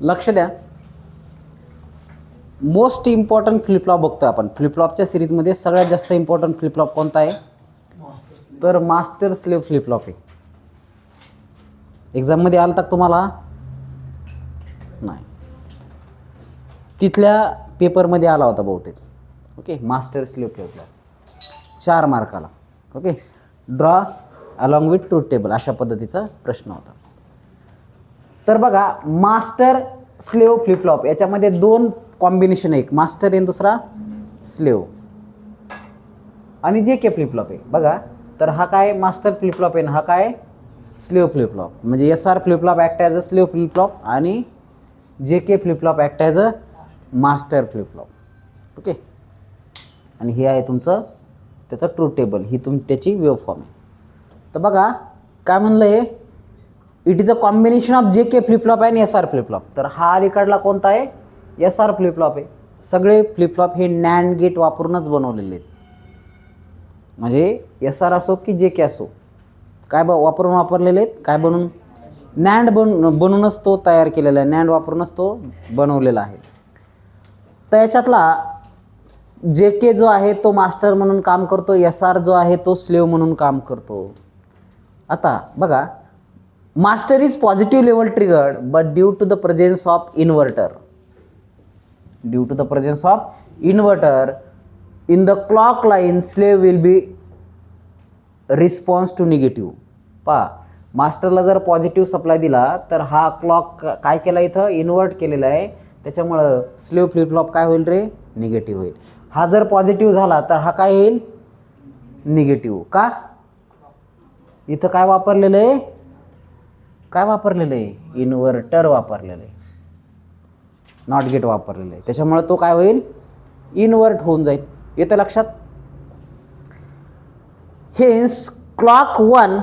लक्ष द्या, most important flip-flop बघतोय आपण. फ्लिपफ्लॉपच्या सिरीजमध्ये सगळ्यात जास्त इम्पॉर्टंट फ्लिपफ्लॉप कोणता आहे? तर मास्टर स्लेव्ह फ्लिपफ्लॉप आहे. एक्झाममध्ये आलं तर तुम्हाला नाही, तिथल्या पेपरमध्ये आला होता बहुतेक. ओके, मास्टर स्लेव्ह फ्लिपफ्लॉप 4 मार्काला. Okay, draw along with truth table अशा पद्धतीचा प्रश्न होता. तर बघा, मास्टर स्लेव्ह फ्लिपफ्लॉप याच्यामध्ये 2 कॉम्बिनेशन आहे, एक मास्टर आणि दुसरा स्लेव्ह. आणि जे के फ्लिपफ्लॉप आहे बघा, तर हा काय मास्टर फ्लिपफ्लॉप आहे, हा काय स्लेव्ह फ्लिपफ्लॉप. म्हणजे S R flip flop act as a slave flip flop आणि J K flip flop act as a master flip flop. Okay, आणि हे आहे तुमचं त्याचं ट्रूथ टेबल, ही त्याची वेव फॉर्म आहे. तर बघा काय म्हणलं आहे, it is a combination of जे के फ्लिपफ्लॉप आणि एस आर फ्लिपफ्लॉप. तर हा अलीकडला कोणता आहे? एस आर फ्लिपफ्लॉप आहे. सगळे फ्लिपफ्लॉप हे नॅन्ड गेट वापरूनच बनवलेले आहेत. म्हणजे एस आर असो की जे के असो, काय वापरून वापरलेले आहेत, काय बनवून? नॅन्ड बनवूनच तो तयार केलेला आहे, नॅन्ड वापरूनच तो बनवलेला आहे. तर याच्यातला जे के जो आहे तो मास्टर म्हणून काम करतो, एस आर जो आहे तो स्लेव्ह म्हणून काम करतो. आता बघा, master is positive level triggered but due to the presence of inverter, due to the presence of inverter in the clock line slave will be response to negative. पहा, मास्टरला जर पॉझिटिव्ह सप्लाय दिला तर हा क्लॉक काय केला, इथं invert केलेला आहे, त्याच्यामुळं स्लेव्ह फ्लिपफ्लॉप काय होईल रे? निगेटिव्ह होईल. हा जर पॉझिटिव्ह झाला तर हा काय येईल? निगेटिव्ह. का? इथं काय वापरलेलं आहे? काय वापरलेलं आहे? इन्व्हर्टर वापरलेलं आहे, नॉट गेट वापरलेलं आहे. त्याच्यामुळे तो काय होईल? इन्व्हर्ट होऊन जाईल. येतं लक्षात? हेन्स क्लॉक 1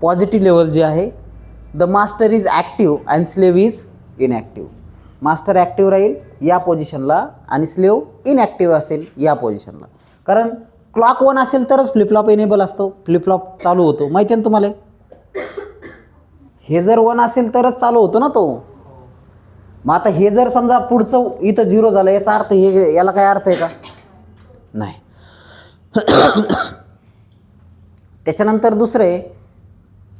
पॉझिटिव्ह लेवल जे आहे, the master is active and slave is inactive. Master active राहील या पोझिशनला आणि स्लेव्ह इनॲक्टिव्ह असेल या पोझिशनला. कारण क्लॉक 1 असेल तरच फ्लिपफ्लॉप इनेबल असतो, फ्लिपफ्लॉप चालू होतो. माहिती आहे ना तुम्हाला? हे जर 1 असेल तरच चालू होतो ना तो. मग आता हे जर समजा पुढचं इथं 0 झालं, याचा अर्थ हे, याला काय अर्थ आहे का? नाही. त्याच्यानंतर दुसरे,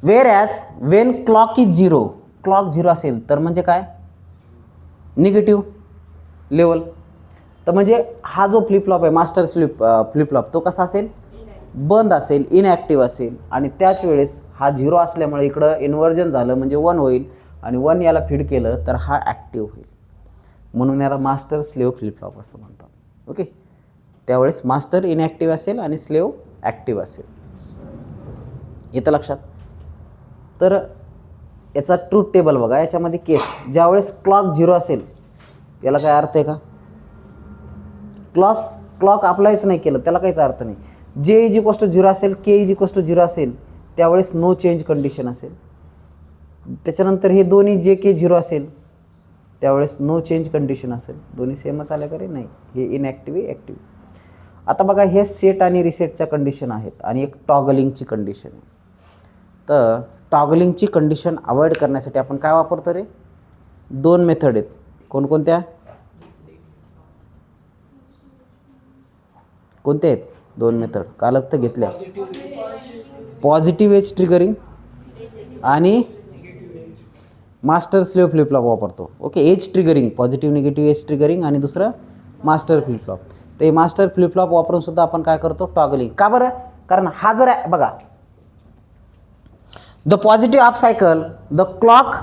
wear as Wien clock is 0, clock 0 असेल तर म्हणजे काय? Negative level. तर म्हणजे हा जो फ्लिपफ्लॉप आहे मास्टर फ्लिपफ्लॉप, तो कसा असेल? बंद असेल, इनॲक्टिव्ह असेल. आणि त्याच वेळेस हा 0 असल्यामुळे इकडं इन्व्हर्जन झालं म्हणजे 1 होईल, आणि 1 याला फीड केलं तर हा ॲक्टिव्ह होईल. म्हणून याला मास्टर स्लेव्ह फ्लिपफ्लॉप असं म्हणतात. ओके, त्यावेळेस मास्टर इनॲक्टिव्ह असेल आणि स्लेव्ह ॲक्टिव्ह असेल. येतं लक्षात? तर याचा ट्रूथ टेबल बघा, याच्यामध्ये केस ज्यावेळेस क्लॉक 0 असेल, याला काय अर्थ आहे का? क्लॉक अप्लायच नाही केलं, त्याला काहीच अर्थ नाही. जे इज इक्वल टू 0 असेल, के इज इक्वल टू 0 असेल, त्यावेळेस नो चेंज कंडिशन असेल. त्याच्यानंतर हे दोन्ही जे के 0 असेल त्यावेळेस नो चेंज कंडिशन असेल. दोन्ही सेमच आल्या का रे? नाही, हे इनॲक्टिव्ह ॲक्टिव्ह. आता बघा, हे सेट आणि रिसेटच्या कंडिशन आहेत आणि एक टॉगलिंगची कंडिशन आहे. तर टॉगलिंगची कंडिशन अवॉइड करण्यासाठी आपण काय वापरतो रे? 2 मेथड आहेत. कोणकोणत्या? कोणत्या आहेत 2 मेथड? कालच तर घेतल्या. पॉझिटिव्ह एज ट्रिगरिंग आणि मास्टर स्लेव्ह फ्लिपफ्लॉप वापरतो. Okay, edge triggering, positive negative edge triggering, आणि दुसरं मास्टर फ्लिपफ्लॉप. ते मास्टर फ्लिपफ्लॉप वापरून सुद्धा आपण काय करतो? टॉगलिंग. का बरं? कारण हा जर बघा, the positive up cycle the clock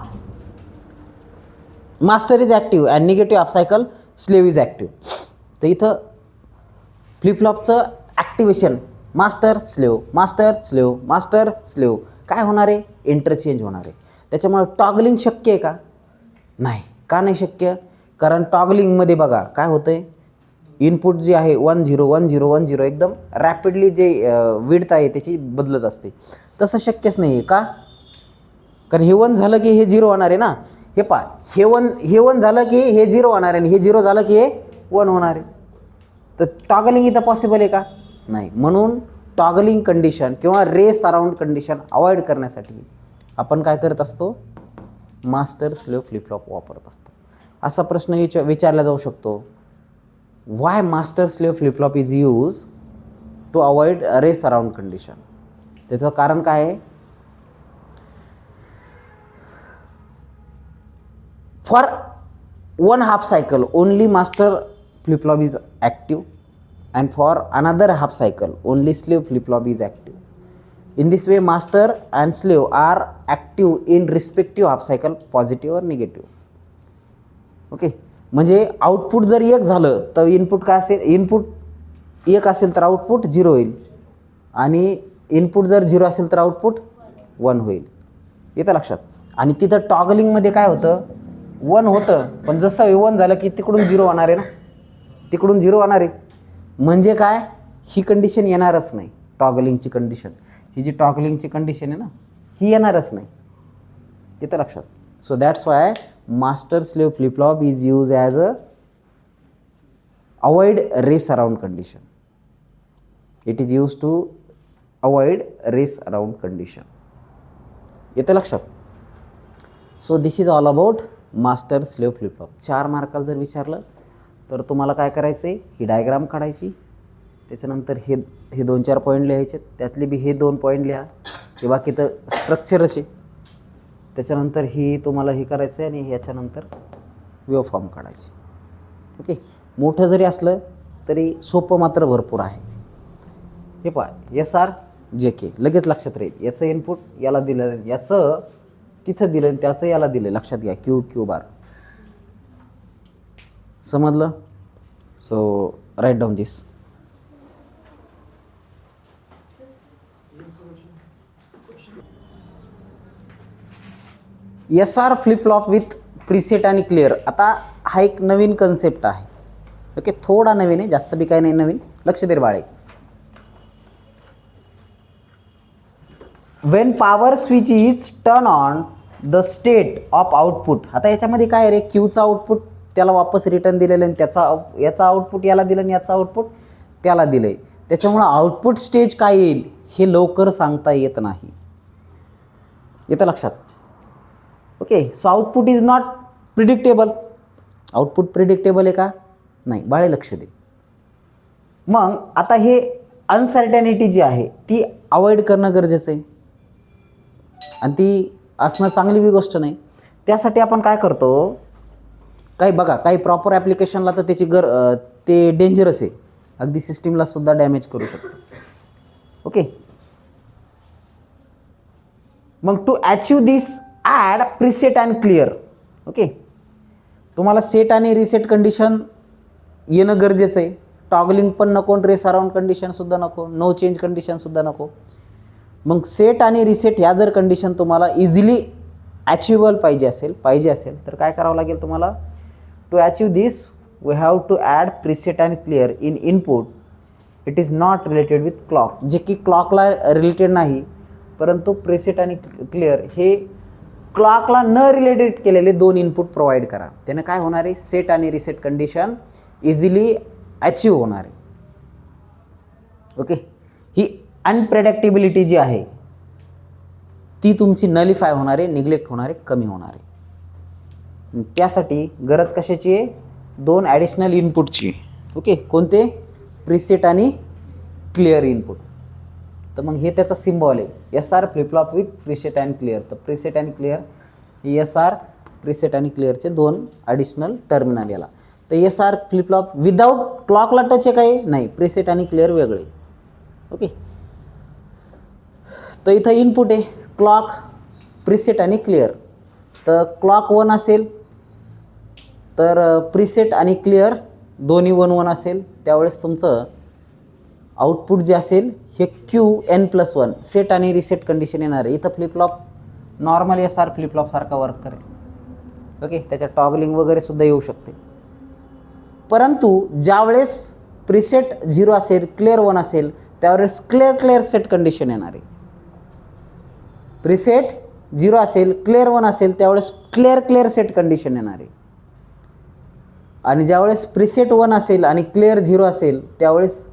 master is active and negative up cycle slave is active. तर इथं फ्लिपफ्लॉपचं activation master slave, master slave, master slave काय होणार आहे? इंटरचेंज होणार आहे. त्याच्यामुळे टॉगलिंग शक्य आहे का? नाही. का नाही शक्य? कारण टॉगलिंगमध्ये बघा काय होतं आहे, इनपुट जे आहे 1 0 1 0 1 0 एकदम रॅपिडली जे विड्थ आहे त्याची बदलत असते. तसं शक्यच नाही आहे. का? कारण हे 1 झालं की हे 0 होणार आहे ना. हे पहा, हे 1 झालं की हे 0 होणार आहे आणि हे 0 झालं की हे 1 होणार आहे. तर टॉगलिंग इथं पॉसिबल आहे का? नाही. म्हणून टॉगलिंग कंडिशन किंवा रेस अराउंड कंडिशन अवॉइड करण्यासाठी आपण काय करत असतो? मास्टर स्लेव्ह फ्लिपफ्लॉप वापरत असतो. असा प्रश्न विचारला जाऊ शकतो. Why master slave flip flop is use to avoid race around condition. त्याचं कारण काय आहे? For 1/2 cycle only master flip flop is active, and for another half cycle only slave flip flop is active. In this way master and slave are active in respective half cycle, positive or negative. Okay, म्हणजे output जर एक झालं तर input काय असेल? Input एक असेल तर आउटपुट 0 होईल, आणि इनपुट जर 0 असेल तर आउटपुट 1 होईल. येतं लक्षात? आणि तिथं टॉगलिंगमध्ये काय होतं? 1 होतं, पण जसं 1 झालं की तिकडून 0 होणार आहे ना, तिकडून 0 होणार आहे. म्हणजे काय? ही कंडिशन येणारच नाही. टॉगलिंगची कंडिशन, ही जी टॉगलिंगची कंडिशन आहे ना, ही येणारच नाही. येतं लक्षात? So that's why master slave flip flop is use as a avoid race around condition. It is use to avoid race around condition. येतं लक्षात? So this is all about master slave flip flop. 4 मार्काला जर विचारलं तर तुम्हाला काय करायचं आहे? ही डायग्राम काढायची, त्याच्यानंतर हे 2-4 पॉईंट लिहायचे, त्यातले बी हे 2 पॉईंट लिहा, हे बाकी तर स्ट्रक्चरच आहे. त्याच्यानंतर ही तुम्हाला हे करायचं आहे, आणि ह्याच्यानंतर वेव फॉर्म काढायची. ओके, मोठं जरी असलं तरी सोपं मात्र भरपूर आहे. हे पहा, SR JK लगेच लक्षात राहील. याचं इनपुट याला दिलं, याचं तिथं दिलं, त्याचं याला दिलं. लक्षात घ्या, Q बार. समजलं? So write down this. SR flip flop with preset आणि क्लिअर. आता हा एक नवीन कन्सेप्ट आहे. ओके, थोडा नवीन आहे, जास्त बी काय नाही नवीन. लक्ष दे बाळे. When power switch is turn on the state of output. आता याच्यामध्ये काय रे? क्यूचा आउटपुट त्याला वापस रिटर्न दिलेलं, आणि याचा आउटपुट याला दिलं, आणि याचा आउटपुट त्याला दिलं. त्याच्यामुळं आउटपुट स्टेज काय येईल हे लवकर सांगता येत नाही. येतं लक्षात? Okay, so output is not predictable. Output predictable आहे का? नाही. बाळे लक्ष दे. मग आता हे अनसर्टॅनिटी जी आहे ती अवॉइड करणं गरजेचं आहे, आणि ती असणं चांगली बी गोष्ट नाही. त्यासाठी आपण काय करतो? काही बघा, काही प्रॉपर ॲप्लिकेशनला तर त्याची ते डेंजरस आहे, अगदी सिस्टीमला सुद्धा डॅमेज करू शकतो. ओके, मग to achieve this add preset and clear. Okay, तुम्हाला सेट आणि रिसेट कंडिशन येणं गरजेचं आहे. टॉगलिंग पण नको, रेस अराउंड कंडिशनसुद्धा नको, नो चेंज कंडिशनसुद्धा नको. मग सेट आणि रिसेट ह्या जर कंडिशन तुम्हाला इझिली अचिवेबल पाहिजे असेल तर काय करावं लागेल तुम्हाला? To achieve this we have to add preset and clear in input. It is not related with clock. जे की क्लॉकला रिलेटेड नाही, परंतु प्रीसेट आणि क्लिअर हे क्लॉकला न रिलेटेड केलेले 2 इनपुट प्रोव्हाइड करा. त्यानं काय होणार आहे? सेट आणि रिसेट कंडिशन इझिली अचीव होणार आहे. ओके, ही अनप्रेडिक्टेबिलिटी जी आहे ती तुमची नलिफाय होणार आहे, निग्लेक्ट होणार आहे, कमी होणार आहे. त्यासाठी गरज कशाची आहे? 2 ॲडिशनल इनपुटची. ओके, कोणते? प्रीसेट आणि क्लिअर इनपुट. तर मग हे त्याचा सिम्बॉल आहे, SR flip flop with preset and clear. तर प्रीसेट अँड क्लिअर हे SR प्रीसेट आणि क्लिअरचे 2 ॲडिशनल टर्मिनल याला. तर SR फ्लिप फ्लॉप विदाऊट क्लॉकला टच आहे काय? नाही, प्रीसेट आणि क्लिअर वेगळे. ओके, तर इथं इनपुट आहे क्लॉक, प्रीसेट आणि क्लिअर. तर क्लॉक 1 असेल तर प्रीसेट आणि क्लिअर दोन्ही 1-1 असेल, त्यावेळेस तुमचं आउटपुट जे असेल हे QN+1 सेट आणि रिसेट कंडिशन येणार आहे. इथं flip flop normal SR flip फ्लॉपसारखा वर्क करेल. ओके, त्याच्यात टॉगलिंग वगैरे सुद्धा येऊ शकते. परंतु ज्यावेळेस प्रीसेट 0 असेल, क्लिअर 1 असेल, त्यावेळेस क्लिअर सेट कंडिशन येणार आहे. प्रीसेट 0 असेल, क्लिअर 1 असेल, त्यावेळेस क्लिअर सेट कंडिशन येणार आहे. आणि ज्यावेळेस प्रीसेट 1 असेल आणि क्लिअर 0 असेल, त्यावेळेस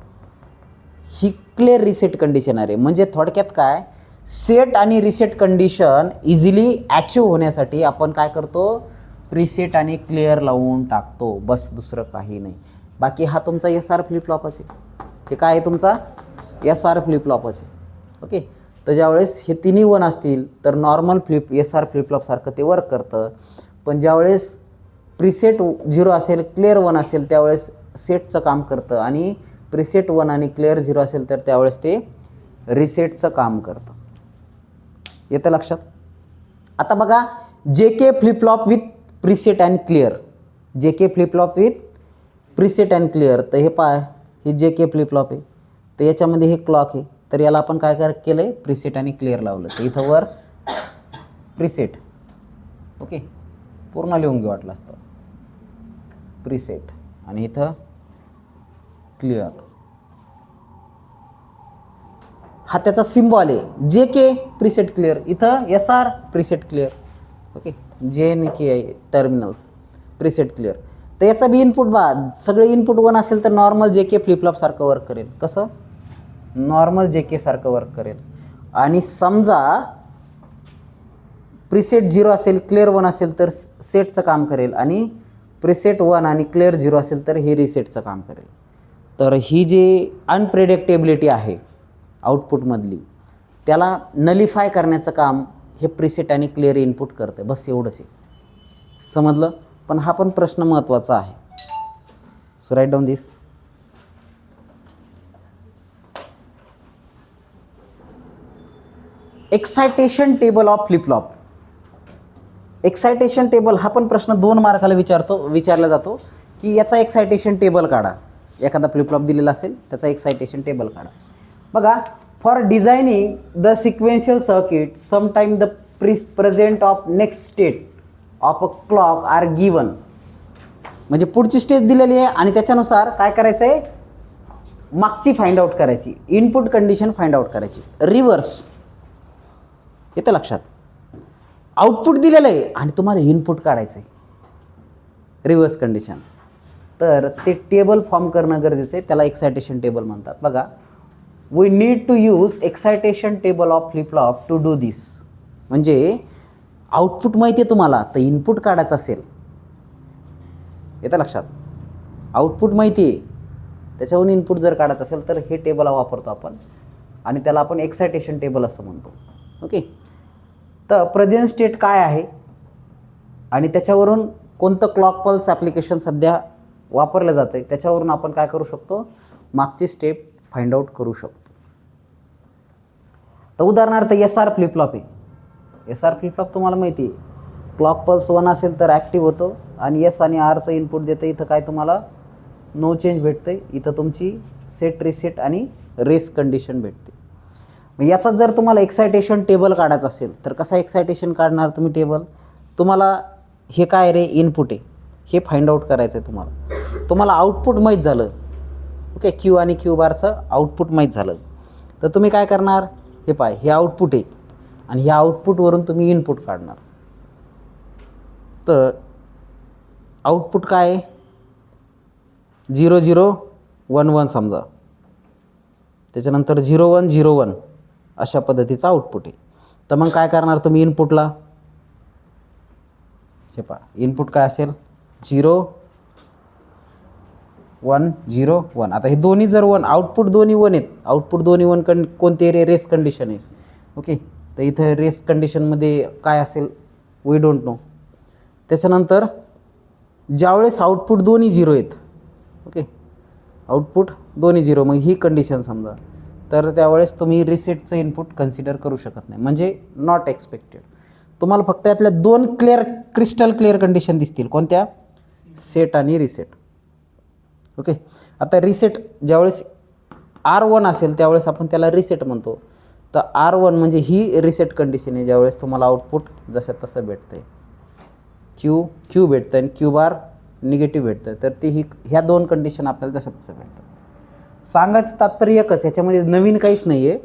ही क्लिअर रिसेट कंडिशन येणार आहे. म्हणजे थोडक्यात काय, सेट आणि रिसेट कंडिशन इझिली अचीव होण्यासाठी आपण काय करतो? प्रीसेट आणि क्लिअर लावून टाकतो, बस दुसरं काही नाही. बाकी हा तुमचा SR फ्लिप फ्लॉपच आहे. हे काय आहे तुमचा SR फ्लिप फ्लॉपच आहे. ओके, तर ज्यावेळेस हे तिन्ही 1 असतील तर नॉर्मल SR फ्लिप फ्लॉपसारखं ते वर्क करतं. पण ज्यावेळेस प्रीसेट 0 असेल, क्लिअर 1 असेल, त्यावेळेस सेटचं काम करतं, आणि प्रीसेट 1 आणि क्लिअर 0 असेल तर त्यावेळेस ते रिसेटचं काम करतं. येतं लक्षात? आता बघा, JK flip flop with preset and clear, JK flip flop with preset and clear. तर हे हे JK फ्लिप फ्लॉप आहे, तर याच्यामध्ये हे क्लॉक आहे, तर याला आपण काय केलं आहे, प्रीसेट आणि क्लिअर लावलं. तर इथं वर प्रीसेट, ओके, पूर्ण लिहून घेऊ वाटलं असतं, प्रीसेट, आणि इथं क्लिअर. हा त्याचा सिम्बॉल आहे, JK प्रीसेट क्लिअर, इथं SR preset clear. Okay, JK terminals preset clear. तर याचा बी इनपुट सगळे इनपुट 1 असेल तर नॉर्मल JK फ्लिप फ्लॉप सारखं वर्क करेल. कसं? नॉर्मल JK सारखं वर्क करेल. आणि समजा प्रीसेट 0 असेल, क्लिअर 1 असेल तर सेटचं काम करेल, आणि प्रीसेट 1 आणि क्लिअर 0 असेल तर हे रिसेटचं काम करेल. तर ही जी अनप्रेडिक्टेबिलिटी आहे आउटपुटमधली, त्याला नलिफाय करण्याचं काम हे प्रीसेट आणि क्लिअर इनपुट करतं. बस एवढंच आहे. समजलं? पण हा पण प्रश्न महत्त्वाचा आहे. So write down this. Excitation table of flip flop. Excitation table हा पण प्रश्न 2 मार्काला विचारला जातो, की याचा एक्सायटेशन टेबल काढा. एखादा फ्लिप फ्लॉप दिलेला असेल त्याचा एक्सायटेशन टेबल काढा. बघा, for designing the sequential circuit sometime the present of next state of a clock are given. म्हणजे पुढची स्टेज दिलेली आहे आणि त्याच्यानुसार काय करायचं आहे, मागची फाइंड आउट करायची, इनपुट कंडिशन फाइंड आउट करायची. रिव्हर्स, येतं लक्षात? आउटपुट दिलेलं आहे आणि तुम्हाला इनपुट काढायचं आहे, रिव्हर्स कंडिशन. तर ते टेबल फॉर्म करणं गरजेचं आहे, त्याला एक्सायटेशन टेबल म्हणतात. बघा, we need to use excitation table of flip flop to do this. म्हणजे आउटपुट माहिती आहे तुम्हाला, तर इनपुट काढायचं असेल, येतं लक्षात? आउटपुट माहिती आहे, त्याच्यावरून इनपुट जर काढायचं असेल तर हे टेबल वापरतो आपण, आणि त्याला आपण एक्सायटेशन टेबल असं म्हणतो. ओके, तर प्रेझेंट स्टेट काय आहे आणि त्याच्यावरून कोणतं क्लॉक पल्स ॲप्लिकेशन सध्या वापरलं जातं आहे, त्याच्यावरून आपण काय करू शकतो, मागची स्टेप फाइंड आउट करू शकतो. तर उदाहरणार्थ SR फ्लिप फ्लॉप आहे. SR फ्लिप फ्लॉप तुम्हाला माहिती आहे, क्लॉक पल्स 1 असेल तर ॲक्टिव्ह होतो, आणि S आणि Rचं इनपुट देतं. इथं काय तुम्हाला नो चेंज भेटतं, इथं तुमची सेट रिसेट आणि रेस कंडिशन भेटते. मग याचा जर तुम्हाला एक्सायटेशन टेबल काढायचं असेल तर कसा एक्सायटेशन काढणार तुम्ही टेबल? तुम्हाला हे काय रे इनपुट आहे हे फाइंड आउट करायचं आहे. तुम्हाला आउटपुट माहीत झालं, ओके, Q आणि Q बारचं आउटपुट माहीत झालं, तर तुम्ही काय करणार, हे आउटपुट आहे आणि ह्या आउटपुटवरून तुम्ही इनपुट काढणार. तर आउटपुट काय आहे, 0 0 1 1 समजा, त्याच्यानंतर 0 1 0 1 अशा पद्धतीचं आउटपुट आहे. तर मग काय करणार तुम्ही इनपुटला, इनपुट काय असेल, 0 1 0 1. आता हे दोन्ही जर 1, आउटपुट दोन्ही 1 आहेत, आउटपुट दोन्ही 1 कोणते रेस कंडिशन आहे. ओके, तर इथं रेस कंडिशनमध्ये काय असेल वी डोंट नो. त्याच्यानंतर ज्यावेळेस आउटपुट दोन्ही 0 आहेत, ओके, आउटपुट दोन्ही 0, मग ही कंडिशन समजा, तर त्यावेळेस तुम्ही रिसेटचं इनपुट कन्सिडर करू शकत नाही, म्हणजे नॉट एक्सपेक्टेड. तुम्हाला फक्त यातल्या 2 क्रिस्टल क्लिअर कंडिशन दिसतील. कोणत्या? सेट आणि रिसेट. ओके, आता रिसेट ज्यावेळेस R1 असेल त्यावेळेस आपण त्याला रिसेट म्हणतो. तर R1 म्हणजे ही रिसेट कंडिशन आहे, ज्यावेळेस तुम्हाला आउटपुट जसं तसं भेटतं आहे, Q भेटतं आणि Q बार निगेटिव्ह भेटतं. तर ती ह्या 2 कंडिशन आपल्याला जसं तसं भेटतं. सांगायचं तात्पर्य एकच, ह्याच्यामध्ये नवीन काहीच नाही आहे.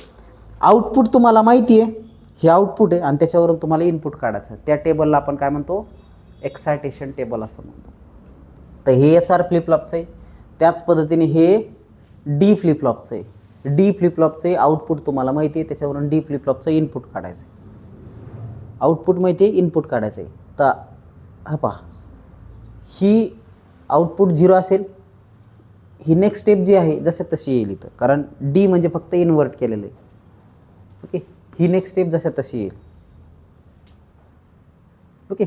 आउटपुट तुम्हाला माहिती आहे, हे आउटपुट आहे आणि त्याच्यावरून तुम्हाला इनपुट काढायचं. त्या टेबलला आपण काय म्हणतो, एक्सायटेशन टेबल असं म्हणतो. तर हे SR फ्लिप फ्लॉपचं आहे. त्याच पद्धतीने हे D फ्लिप फ्लॉपचं आहे. D फ्लिप फ्लॉपचे आउटपुट तुम्हाला माहिती आहे, त्याच्यावरून D फ्लिप फ्लॉपचं इनपुट काढायचं आहे. आउटपुट माहिती आहे, इनपुट काढायचं आहे. तर हा पहा, ही आउटपुट 0 असेल, ही नेक्स्ट स्टेप जी आहे जसं तशी येईल इथं, कारण डी म्हणजे फक्त इन्व्हर्ट केलेलं आहे. ओके, ही नेक्स्ट स्टेप जसं तशी येईल. ओके,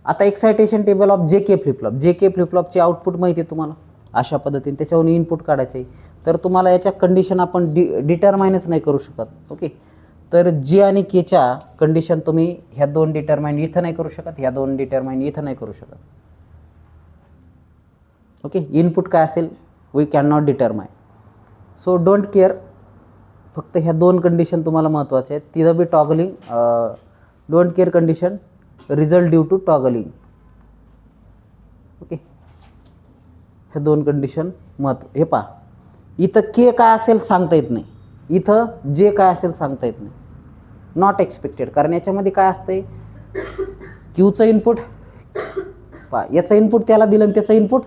आता एक्सायटेशन टेबल ऑफ जे के फ्लिपफ्लॉप. जे के फ्लिपफ्लॉपचे आउटपुट माहिती आहे तुम्हाला, अशा पद्धतीने त्याच्यावरून इनपुट काढायचे. तर तुम्हाला याच्या कंडिशन आपण डिटरमाइनच नाही करू शकत. ओके, तर जे आणि केच्या कंडिशन तुम्ही ह्या 2 डिटरमाइन इथं नाही करू शकत, ह्या 2 डिटरमाइन इथं नाही करू शकत. ओके, इनपुट काय असेल we can not determine. So don't care, फक्त ह्या 2 कंडिशन तुम्हाला महत्त्वाचे आहेत. तिथं be toggling, don't care condition result due to toggling. Okay, ह्या 2 कंडिशन हे पहा, इथं के काय असेल सांगता येत नाही, इथं जे काय असेल सांगता येत नाही. नॉट एक्सपेक्टेड, कारण याच्यामध्ये काय असतंय, क्यूचं इनपुट पहा, याचं इनपुट त्याला दिलं आणि त्याचं इनपुट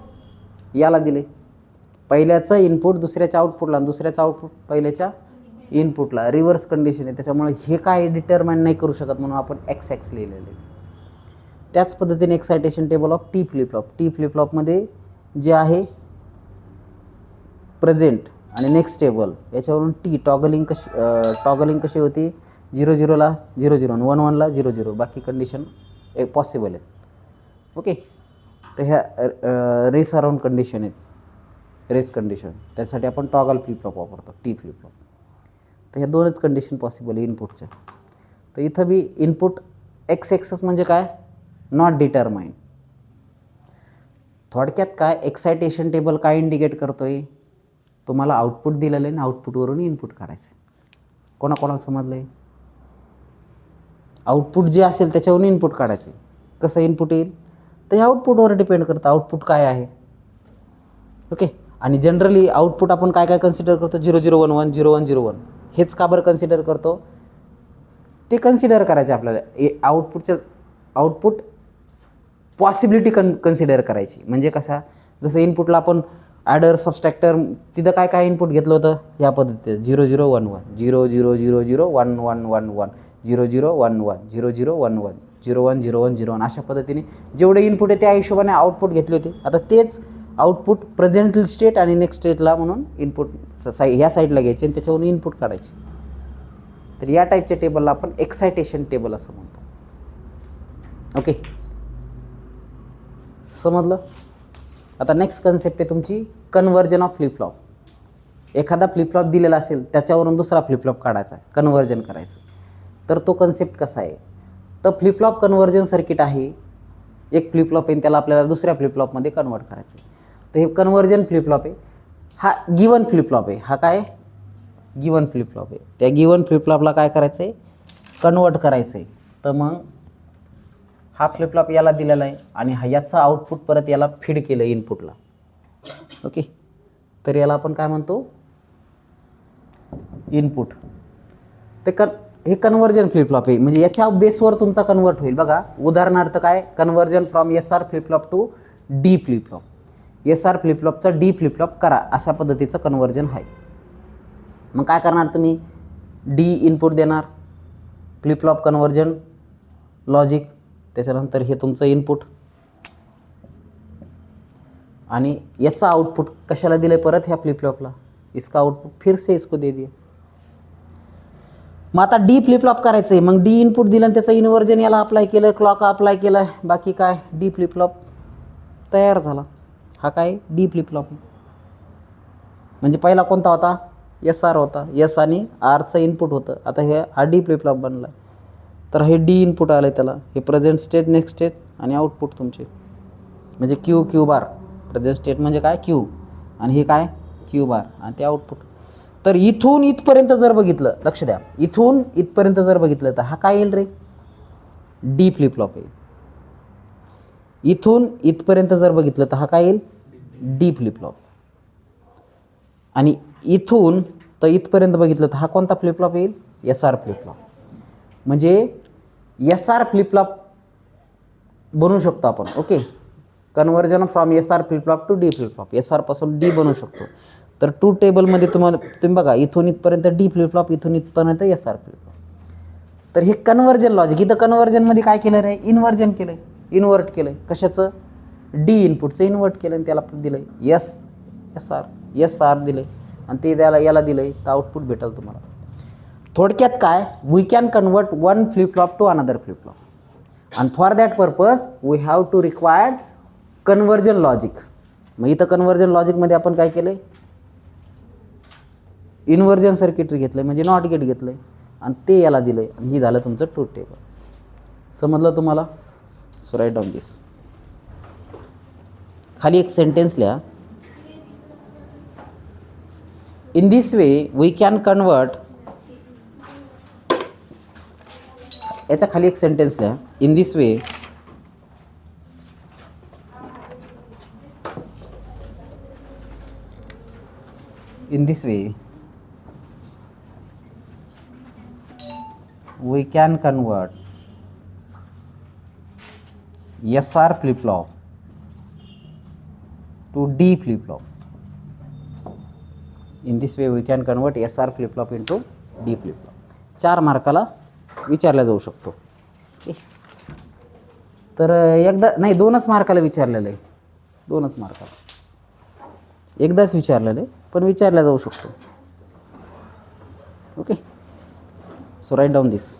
याला दिले. पहिल्याचं इनपुट दुसऱ्याच्या आउटपुटला आणि दुसऱ्याचं आउटपुट पहिल्याच्या इनपुटला, रिव्हर्स कंडिशन आहे. त्याच्यामुळे हे काय डिटरमाइन नाही करू शकत, म्हणून आपण एक्स एक्स लिहिलेलं आहे. त्याच पद्धतीने excitation table of T flip flop. T फ्लिपफ्लॉपमध्ये जे आहे प्रेझेंट आणि नेक्स्ट टेबल, याच्यावरून टी टॉगलिंग कशी होती, 0 0ला 0 0 1 1ला 0 0, बाकी कंडिशन पॉसिबल आहेत. ओके, तर ह्या रेस अराउंड कंडिशन आहेत, रेस कंडिशन. त्यासाठी आपण टॉगल फ्लिपफ्लॉप वापरतो, टी फ्लिपफ्लॉप. तर ह्या 2च कंडिशन पॉसिबल आहे इनपुटच्या. तर इथं बी इनपुट एक्स एक्सेस म्हणजे काय, नॉट डिटरमाइन. थोडक्यात काय, एक्सायटेशन टेबल काय इंडिकेट करतोय, तुम्हाला आउटपुट दिलेलं आहे आणि आउटपुटवरून इनपुट काढायचं. कोणाकोणाला समजलं आहे, आउटपुट जे असेल त्याच्यावरून इनपुट काढायचं. कसं इनपुट येईल, तर हे आउटपुटवर डिपेंड करतं, आउटपुट काय आहे. ओके, आणि जनरली आउटपुट आपण काय काय कन्सिडर करतो, 0 0 1 1 0 1 0 1. हेच का बरं कन्सिडर करतो, ते कन्सिडर करायचे आपल्याला. आउटपुट पॉसिबिलिटी कन्सिडर करायची. म्हणजे कसा, जसं इनपुटला आपण ॲडर सबस्ट्रॅक्टर, तिथं काय काय इनपुट घेतलं होतं, या पद्धतीने 0 0 1 1 0 0 0 0 1 1 1 1 0 0 1 1 0 0 1 1 0 1 0 1 0 1, अशा पद्धतीने जेवढे इनपुट आहे त्या हिशोबाने आउटपुट घेतले होते. आता तेच आउटपुट प्रेझेंट स्टेट आणि नेक्स्ट स्टेटला म्हणून इनपुट ह्या साईडला घ्यायचे आणि त्याच्यावरून इनपुट काढायचे. तर या टाईपच्या टेबलला आपण एक्सायटेशन टेबल असं म्हणतो. ओके, समजलं. आता नेक्स्ट कन्सेप्ट आहे तुमची कन्व्हर्जन ऑफ फ्लिपफ्लॉप. एखादा फ्लिपफ्लॉप दिलेला असेल त्याच्यावरून दुसरा फ्लिपफ्लॉप काढायचा आहे, कन्व्हर्जन करायचं. तर तो कन्सेप्ट कसा आहे, तर फ्लिपफ्लॉप कन्व्हर्जन सर्किट आहे. एक फ्लिपफ्लॉप आहे त्याला आपल्याला दुसऱ्या फ्लिपफ्लॉपमध्ये कन्वर्ट करायचं आहे. तर हे कन्व्हर्जन फ्लिपफ्लॉप आहे. हा गिवन फ्लिपफ्लॉप आहे. हा काय गिवन फ्लिपफ्लॉप आहे. त्या गिवन फ्लिपफ्लॉपला काय करायचं आहे, कन्वर्ट करायचं आहे. तर मग हा फ्लिपफ्लॉप याला दिलेला आहे आणि याचं आउटपुट परत याला फीड केलं इनपुटला. ओके, तर याला आपण काय म्हणतो, इनपुट. ते हे कन्व्हर्जन फ्लिपफ्लॉप आहे. म्हणजे याच्या बेसवर तुमचा कन्वर्ट होईल. बघा, उदाहरणार्थ काय, conversion from SR flip flop to D flip flop. SR फ्लिपफ्लॉपचा डी फ्लिपफ्लॉप करा, अशा पद्धतीचं कन्व्हर्जन आहे. मग काय करणार तुम्ही, डी इनपुट देणार, फ्लिपफ्लॉप कन्व्हर्जन लॉजिक, त्याच्यानंतर हे तुमचं इनपुट आणि याचा आउटपुट कशाला दिलं आहे परत ह्या फ्लिपफ्लॉपला, इसका आउटपुट फिर से इसको दे दिया. मग आता डी फ्लिपफ्लॉप करायचं आहे. मग डी इनपुट दिलं आणि त्याचं इन्व्हर्जन याला अप्लाय केलं, क्लॉक अप्लाय केलं, बाकी काय डी फ्लिपफ्लॉप तयार झाला. हा काय डी फ्लिपफ्लॉप. म्हणजे पहिला कोणता होता, SR होता. S आणि Rचं इनपुट होतं. आता हे हा डी फ्लिपफ्लॉप बनला. तर हे डी इनपुट आलं आहे त्याला, हे प्रेझेंट स्टेट, नेक्स्ट स्टेट आणि आउटपुट तुमचे, म्हणजे क्यू बार. प्रेझेंट स्टेट म्हणजे काय क्यू, आणि हे काय क्यू बार, आणि ते आउटपुट. तर इथून इथपर्यंत जर बघितलं, लक्ष द्या, इथून इथपर्यंत जर बघितलं तर हा काय येईल रे, डी फ्लिपफ्लॉप येईल. इथून इथपर्यंत जर बघितलं तर हा काय येईल, डी फ्लिपफ्लॉप. आणि इथून तर इथपर्यंत बघितलं तर हा कोणता फ्लिपफ्लॉप येईल, SR फ्लिपफ्लॉप. म्हणजे SR फ्लिपफ्लॉप बनवू शकतो आपण. Okay, conversion from SR flip flop to D flip flop, SR पासून डी बनवू शकतो. तर टू टेबलमध्ये तुम्ही बघा, इथून इथपर्यंत डी फ्लिपफ्लॉप, इथून इथपर्यंत SR फ्लिपफ्लॉप. तर हे कन्व्हर्जन लॉजिक. इथं कन्व्हर्जनमध्ये काय केलं रे, इन्व्हर्जन केलं आहे, इन्व्हर्ट केलं आहे. कशाचं, डी इनपुटचं इन्वर्ट केलं आणि त्याला दिलं एस आर दिले आणि ते त्याला याला दिलं तर आउटपुट भेटेल तुम्हाला. थोडक्यात काय, we can convert one flip flop to another flip flop आणि for that purpose we have to required conversion logic. मग इथं कन्वर्जन लॉजिकमध्ये आपण काय केलं, इन्व्हर्जन सर्किटरी घेतलं म्हणजे नॉट गेट घेतलं आणि ते याला दिलं आणि ही झालं तुमचं ट्रूथ टेबल. समजलं तुम्हाला? So write down this. खाली एक सेंटेन्स लिहा. In this way we can convert, याच्या खाली एक सेंटेन्स लिहा. In this way we can convert SR flip flop to D flip flop. In this way we can convert SR flip flop into D flip flop. 4 मार्काला विचारला जाऊ शकतो. तर एकदा नाही 2च मार्काला विचारलेलं आहे, 2च मार्काला, एकदाच विचारलेलं आहे पण विचारला जाऊ शकतो. ओके, सो राईट डाऊन दिस.